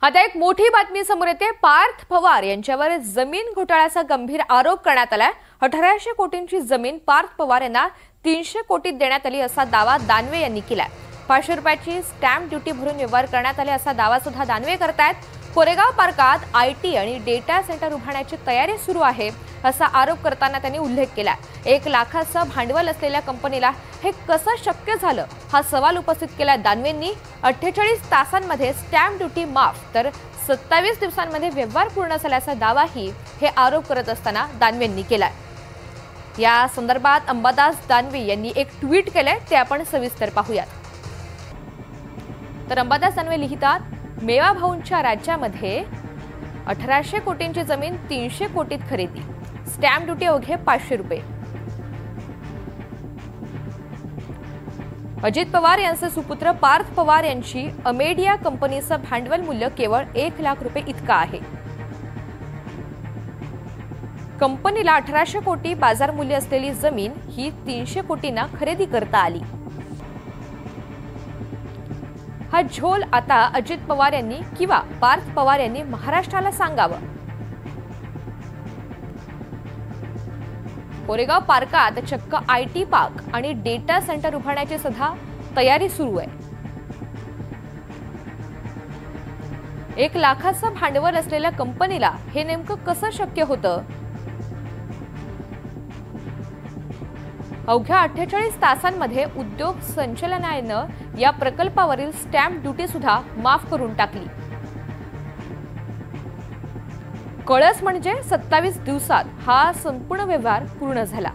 आता एक मोठी बातमी समोर येते। पार्थ पवार यांच्यावर जमीन घोटाळ्याचा गंभीर आरोप करण्यात आलाय। 1800 कोटींची जमीन पार्थ पवार यांना 300 कोटीत देण्यात आली असा दावा दानवे यांनी केलाय। 500 रुपयाची स्टॅम्प ड्युटी भरून व्यवहार करण्यात आले असा दावा सुद्धा दानवे करतायत। कोरेगाव पार्कात आयटी आणि डेटा सेंटर उभारण्याची तयारी सुरू आहे असा आरोप करताना त्यांनी उल्लेख केला। 1 लाखाचं भांडवल असलेल्या कंपनीला हे कसं शक्य झालं हा सवाल उपस्थित केला दानवेंनी। 48 तासांमध्ये स्टॅम्प ड्युटी माफ तर 27 दिवसांमध्ये व्यवहार पूर्ण झाल्याचा दावाही हे आरोप करत असताना दानवेंनी केला। या संदर्भात अंबादास दानवे यांनी एक ट्विट केलंय, ते आपण सविस्तर पाहूयात। तर अंबादास दानवे लिहितात, मेवा भाऊंच्या राज्यामध्ये 1800 कोटींची जमीन 300 कोटीत खरेदी, स्टॅम्प ड्युटी अवघे 500 रुपये। अजित पवार यांचे सुपुत्र पार्थ पवार यांची अमेडिया कंपनीचं भांडवल मूल्य केवळ 1 लाख रुपये इतका आहे। कंपनीला 1800 कोटी बाजार मूल्य असलेली जमीन ही 300 कोटींना खरेदी करता आली। हा झोल आता अजित पवार यांनी किंवा पार्थ पवार यांनी महाराष्ट्राला सांगावं। कोरेगाव पार्कात चक्क आयटी पार्क आणि डेटा सेंटर उभारण्याची सुद्धा तयारी सुरू आहे। 1 लाखाचं भांडवल असलेल्या कंपनीला हे नेमकं कसं शक्य होतं? अवघ्या 48 तासांमध्ये उद्योग संचालनालयानं या प्रकल्पावरील स्टॅम्प ड्युटी सुद्धा माफ करून टाकली। कळस म्हणजे 27 दिवसात हा संपूर्ण व्यवहार पूर्ण झाला।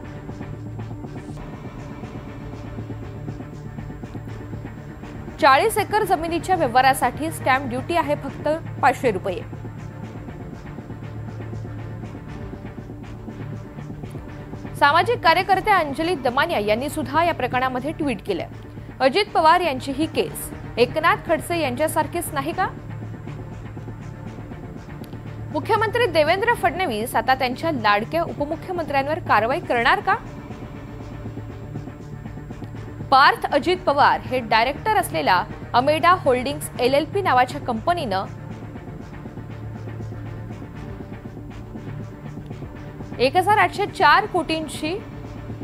चाळीस एकर जमिनीच्या व्यवहारासाठी स्टॅम्प ड्युटी आहे फक्त 500 रुपये। सामाजिक कार्यकर्ते अंजली दमानिया यांनी सुद्धा या प्रकरणामध्ये ट्विट केले। अजित पवार यांची ही केस एकनाथ खडसे यांच्यासारखीच नाही का? मुख्यमंत्री देवेंद्र फडणवीस आता त्यांच्या लाडक्या उपमुख्यमंत्र्यांवर कारवाई करणार का? पार्थ अजित पवार हे डायरेक्टर असलेल्या अमेडा होल्डिंग्स LLP नावाच्या कंपनीनं 1804 कोटींची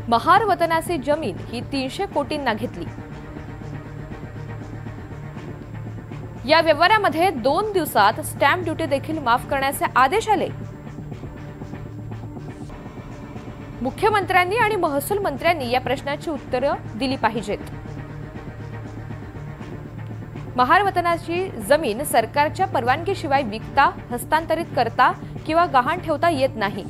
महार वतनाची जमीन ही 300 कोटींना घेतली। या व्यवहारामध्ये 2 दिवसात स्टॅम्प ड्युटी देखील माफ करण्याचे आदेश आले। मुख्यमंत्र्यांनी आणि महसूल मंत्र्यांनी या प्रश्नाची उत्तरं दिली पाहिजेत। महार वतनाची जमीन सरकारच्या परवानगीशिवाय विकता, हस्तांतरित करता किंवा गहाण ठेवता येत नाही।